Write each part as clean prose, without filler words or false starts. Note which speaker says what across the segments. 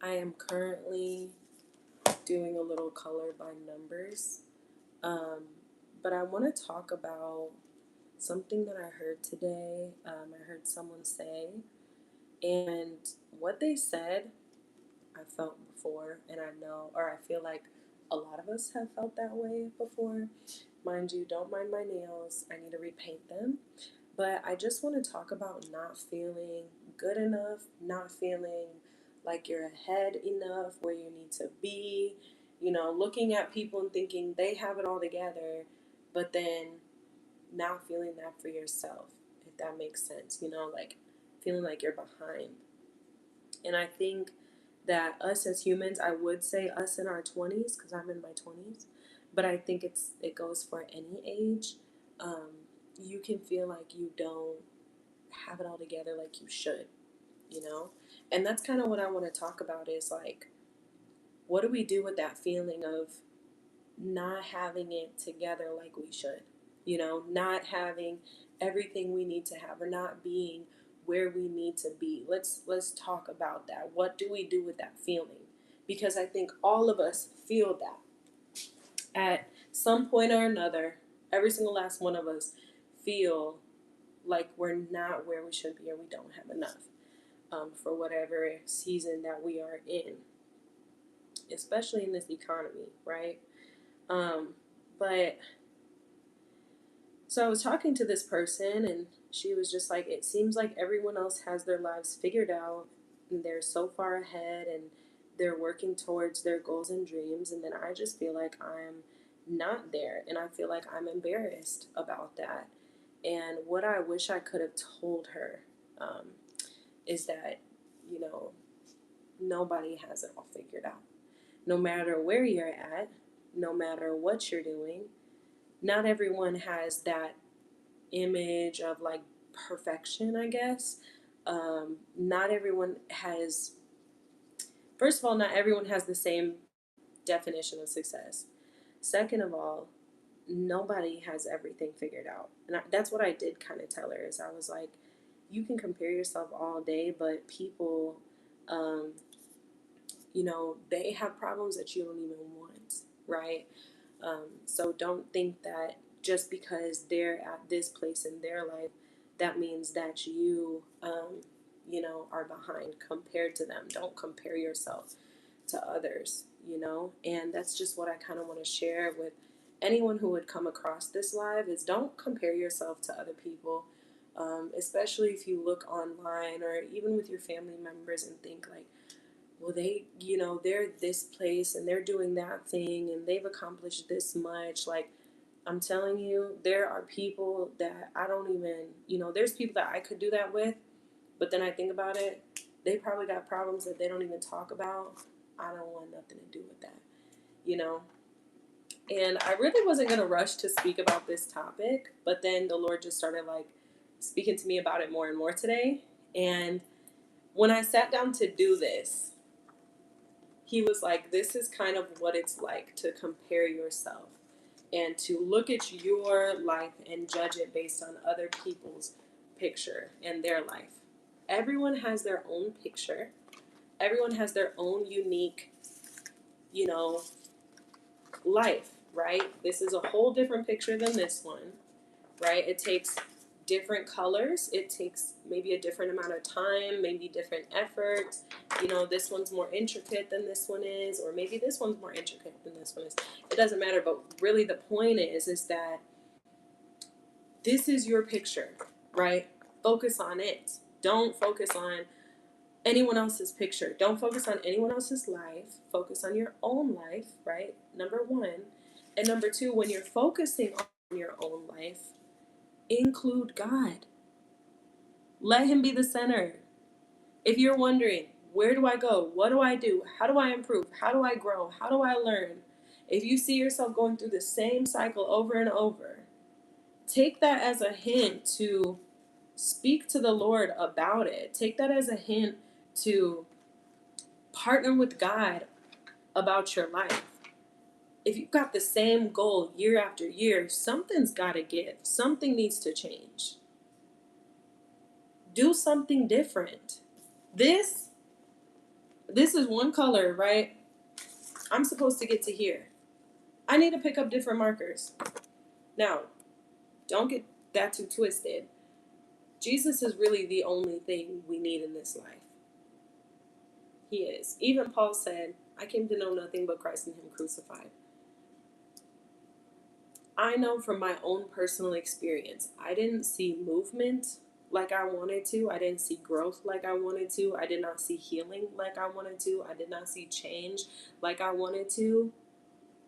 Speaker 1: I am currently doing a little color by numbers, um, but I want to talk about something that I heard today. I heard someone say, and what they said, I felt before, and I know, or I feel like a lot of us have felt that way before. Mind you, don't mind my nails, I need to repaint them. But I just want to talk about not feeling good enough, not feeling like you're ahead enough where you need to be, looking at people and thinking they have it all together, but then not feeling that for yourself, if that makes sense, like feeling like you're behind. And I think that us as humans, I would say us in our 20s, because I'm in my 20s, but I think it goes for any age. Um, you can feel like you don't have it all together like you should, you know? And that's kind of what I want to talk about is like, what do we do with that feeling of not having it together like we should? Not having everything we need to have or not being where we need to be. Let's talk about that. What do we do with that feeling? Because I think all of us feel that at some point or another. Every single last one of us feel like we're not where we should be or we don't have enough, for whatever season that we are in, especially in this economy, right? Um, but So I was talking to this person, and she was just like, it seems like everyone else has their lives figured out, and they're so far ahead, and they're working towards their goals and dreams. And then I just feel like I'm not there, and I feel like I'm embarrassed about that. And what I wish I could have told her, um, is that, you know, nobody has it all figured out. No matter where you're at, no matter what you're doing, not everyone has that image of like perfection, I guess. Not everyone has, first of all, not everyone has the same definition of success. Second of all, nobody has everything figured out. And that's what I did kind of tell her is I was like, you can compare yourself all day, but people, um, they have problems that you don't even want, right? So don't think that just because they're at this place in their life, that means that you, are behind compared to them. Don't compare yourself to others, and that's just what I kind of want to share with anyone who would come across this live is don't compare yourself to other people, especially if you look online or even with your family members and think like, well, they're this place and they're doing that thing and they've accomplished this much. Like, I'm telling you, there are people that I don't even, there's people that I could do that with, but then I think about it, they probably got problems that they don't even talk about. I don't want nothing to do with that, you know? And I really wasn't going to rush to speak about this topic, but then the Lord just started like speaking to me about it more and more today. And when I sat down to do this, he was like, this is kind of what it's like to compare yourself and to look at your life and judge it based on other people's picture and their life. Everyone has their own picture. Everyone has their own unique, you know, life, right? This is a whole different picture than this one, right? It takes different colors. It takes maybe a different amount of time, maybe different effort. This one's more intricate than this one is, or maybe this one's more intricate than this one is. It doesn't matter, but really the point is that this is your picture, right? Focus on it. Don't focus on anyone else's picture. Don't focus on anyone else's life. Focus on your own life, right? Number one. And number two, when you're focusing on your own life, include God. Let Him be the center. If you're wondering, where do I go? What do I do? How do I improve? How do I grow? How do I learn? If you see yourself going through the same cycle over and over, take that as a hint to speak to the Lord about it. Take that as a hint to partner with God about your life. If you've got the same goal year after year, something's got to give. Something needs to change. Do something different. This This is one color, right? I'm supposed to get to here. I need to pick up different markers. Now, don't get that too twisted. Jesus is really the only thing we need in this life. He is. Even Paul said, I came to know nothing but Christ and Him crucified. I know from my own personal experience, I didn't see movement like I wanted to. I didn't see growth like I wanted to. I did not see healing like I wanted to. I did not see change like I wanted to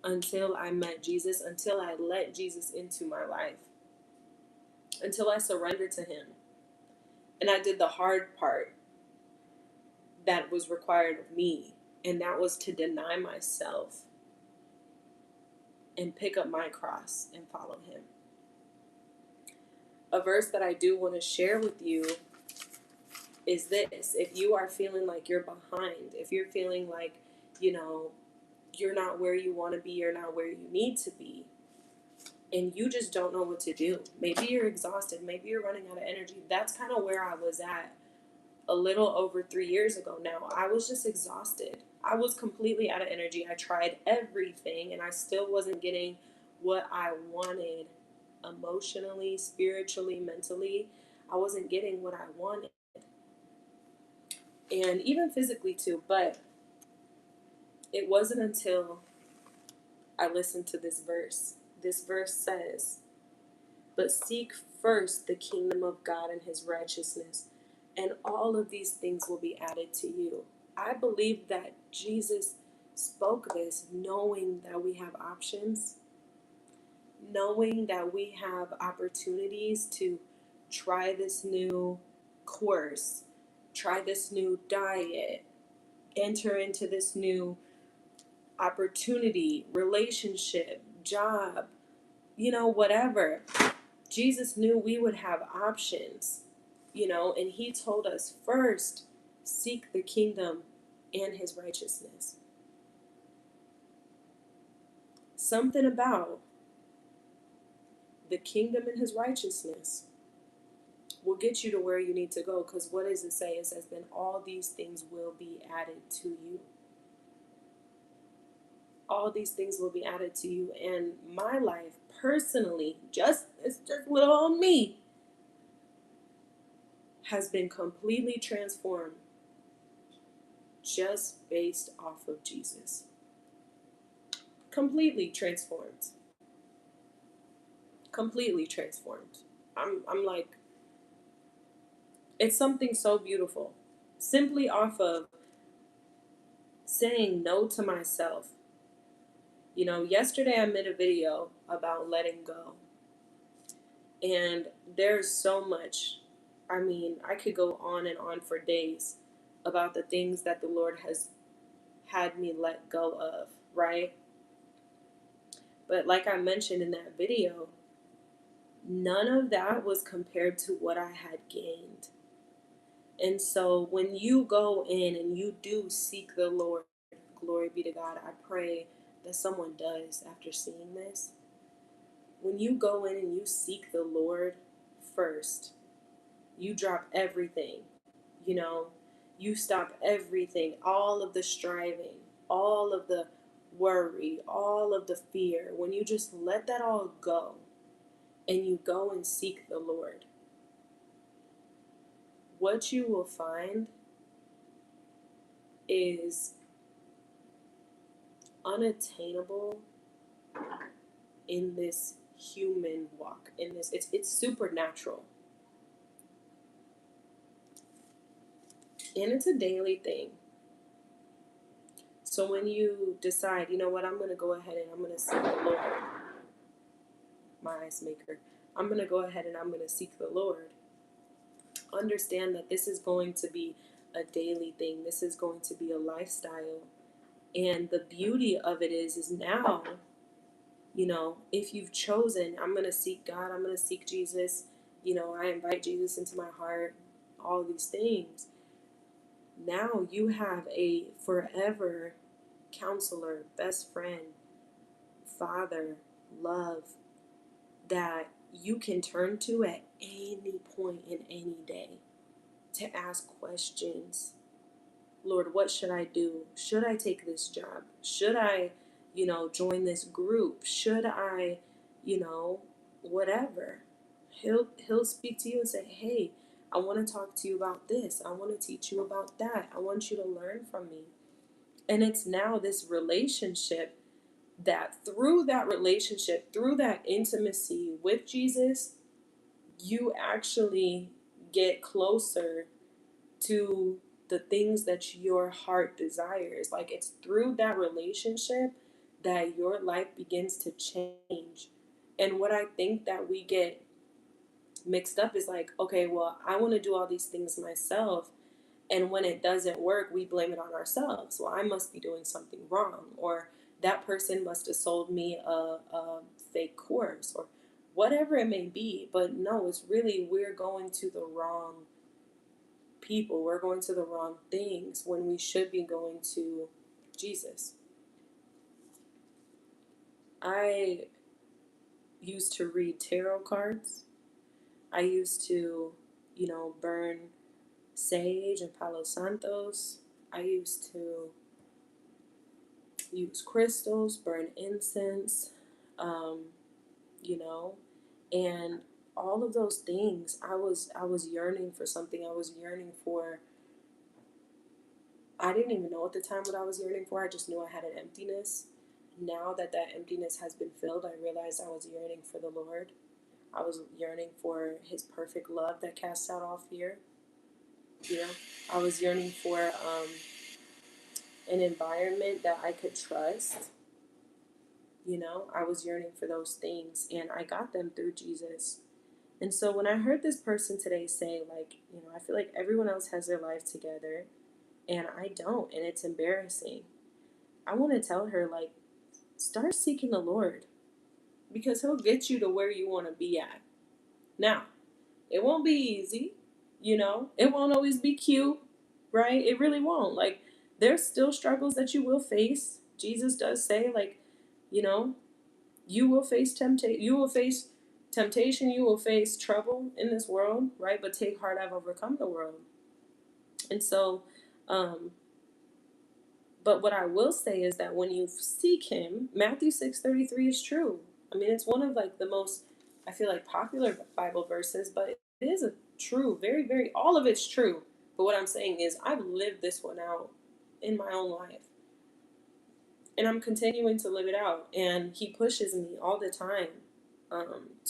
Speaker 1: until I met Jesus, until I let Jesus into my life, until I surrendered to Him. And I did the hard part that was required of me, and that was to deny myself and pick up my cross and follow Him. A verse that I do want to share with you is this. If you are feeling like you're behind, if you're feeling like, you're not where you want to be, you're not where you need to be, and you just don't know what to do. Maybe you're exhausted, maybe you're running out of energy. That's kind of where I was at a little over 3 years ago now. I was just exhausted. I was completely out of energy. I tried everything and I still wasn't getting what I wanted emotionally, spiritually, mentally. I wasn't getting what I wanted. And even physically too. But it wasn't until I listened to this verse. This verse says, but seek first the kingdom of God and His righteousness, and all of these things will be added to you. I believe that Jesus spoke this knowing that we have options, knowing that we have opportunities to try this new course, try this new diet, enter into this new opportunity, relationship, job, whatever. Jesus knew we would have options, and He told us first, seek the kingdom and His righteousness. Something about the kingdom and His righteousness will get you to where you need to go, because what does it say? It says, then all these things will be added to you. All these things will be added to you. And my life personally, it's just little old me, has been completely transformed just based off of Jesus. Completely transformed. Completely transformed. I'm like, it's something so beautiful. Simply off of saying no to myself. Yesterday I made a video about letting go. And there's so much. I could go on and on for days about the things that the Lord has had me let go of, right? But like I mentioned in that video, none of that was compared to what I had gained. And so when you go in and you do seek the Lord, glory be to God, I pray that someone does after seeing this. When you go in and you seek the Lord first, you drop everything, you stop everything, all of the striving, all of the worry, all of the fear. When you just let that all go and you go and seek the Lord, what you will find is unattainable in this human walk. It's supernatural. And it's a daily thing. So when you decide, you know what, I'm going to go ahead and I'm going to seek the Lord, my ice maker, I'm going to go ahead and I'm going to seek the Lord. Understand that this is going to be a daily thing. This is going to be a lifestyle. And the beauty of it is now, if you've chosen, I'm going to seek God, I'm going to seek Jesus, I invite Jesus into my heart, all these things. Now you have a forever counselor, best friend, father, love that you can turn to at any point in any day to ask questions, Lord, what should I do? Should I take this job? Should I, join this group? Should I, you know, whatever? He'll speak to you and say, "Hey, I want to talk to you about this. I want to teach you about that. I want you to learn from me." And it's now this relationship that through that intimacy with Jesus, you actually get closer to the things that your heart desires. Like, it's through that relationship that your life begins to change. And what I think that we get mixed up is like, okay, well, I want to do all these things myself. And when it doesn't work, we blame it on ourselves. Well, I must be doing something wrong. Or that person must have sold me a fake course, or whatever it may be. But no, it's really, we're going to the wrong people. We're going to the wrong things when we should be going to Jesus. I used to read tarot cards. I used to, burn sage and Palo Santos. I used to use crystals, burn incense, um, you know, and all of those things. I was yearning for something. I was yearning for. I didn't even know at the time what I was yearning for. I just knew I had an emptiness. Now that that emptiness has been filled, I realized I was yearning for the Lord. I was yearning for His perfect love that casts out all fear. You know, I was yearning for an environment that I could trust. I was yearning for those things, and I got them through Jesus. And so when I heard this person today say, like, I feel like everyone else has their life together, and I don't, and it's embarrassing. I want to tell her, like, start seeking the Lord, because He'll get you to where you want to be at. Now, it won't be easy, it won't always be cute, right? It really won't. Like, there's still struggles that you will face. Jesus does say, like, you know, you will face temptation. You will face temptation. You will face trouble in this world, right? But take heart, I've overcome the world. And so, um, but what I will say is that when you seek Him, Matthew 6:33 is true. I mean, it's one of, like, the most, I feel like, popular Bible verses, but it is a true, very, very, all of it's true. But what I'm saying is, I've lived this one out in my own life, and I'm continuing to live it out. And He pushes me all the time,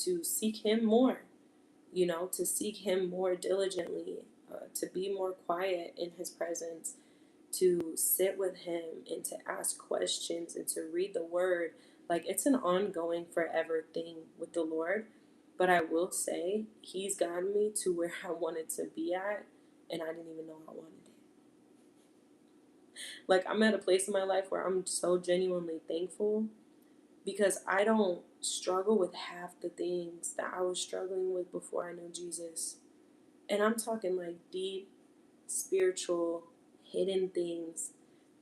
Speaker 1: to seek Him more, to seek Him more diligently, to be more quiet in His presence, to sit with Him and to ask questions and to read the Word. Like, it's an ongoing, forever thing with the Lord. But I will say, He's gotten me to where I wanted to be at, and I didn't even know I wanted it. Like, I'm at a place in my life where I'm so genuinely thankful, because I don't struggle with half the things that I was struggling with before I knew Jesus. And I'm talking, like, deep, spiritual, hidden things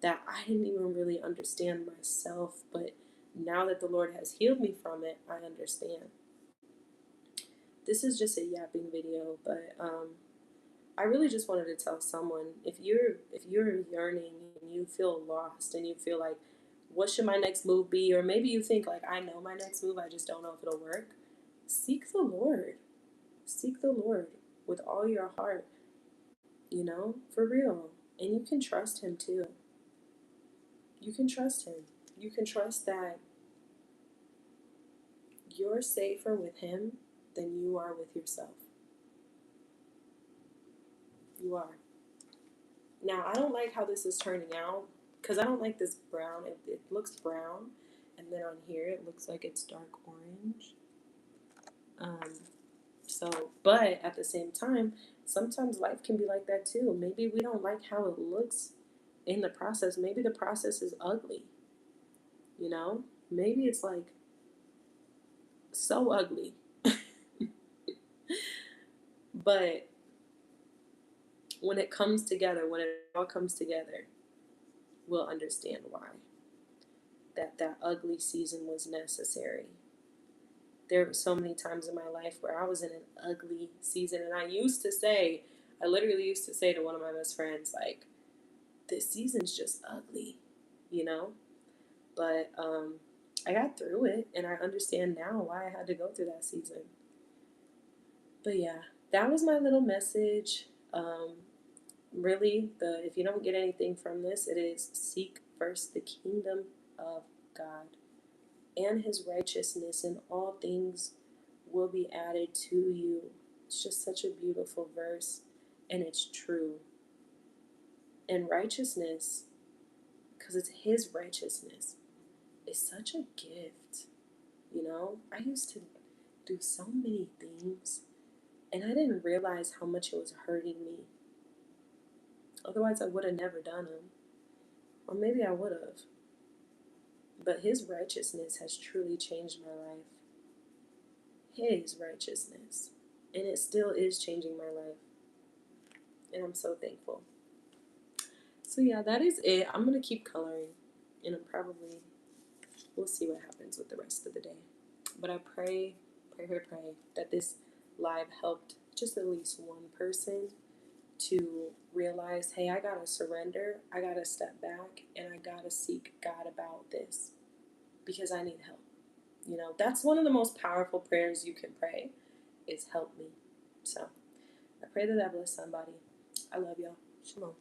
Speaker 1: that I didn't even really understand myself. But now that the Lord has healed me from it, I understand. This is just a yapping video, but I really just wanted to tell someone, if you're yearning and you feel lost and you feel like, what should my next move be? Or maybe you think, like, I know my next move, I just don't know if it'll work. Seek the Lord. Seek the Lord with all your heart, for real. And you can trust Him too. You can trust Him. You can trust that you're safer with Him than you are with yourself. You are. Now, I don't like how this is turning out, because I don't like this brown. It looks brown, and then on here it looks like it's dark orange. Um, but at the same time, sometimes life can be like that too. Maybe we don't like how it looks in the process. Maybe the process is ugly, you know? Maybe it's, like, so ugly. But when it comes together, when it all comes together, we'll understand why. That ugly season was necessary. There were so many times in my life where I was in an ugly season, and I literally used to say to one of my best friends, like, this season's just ugly, you know? But I got through it, and I understand now why I had to go through that season. But yeah, that was my little message. Really, the if you don't get anything from this, it is seek first the kingdom of God and his righteousness, and all things will be added to you. It's just such a beautiful verse, and it's true. And righteousness, because it's his righteousness, is such a gift. You know, I used to do so many things, and I didn't realize how much it was hurting me. Otherwise, I would have never done them. Or maybe I would have. But his righteousness has truly changed my life. His righteousness. And it still is changing my life. And I'm so thankful. So yeah, that is it. I'm going to keep coloring. And we'll see what happens with the rest of the day. But I pray that this live helped just at least one person to realize, hey, I got to surrender. I got to step back, and I got to seek God about this because I need help. You know, that's one of the most powerful prayers you can pray is help me. So I pray that bless somebody. I love y'all. Shalom.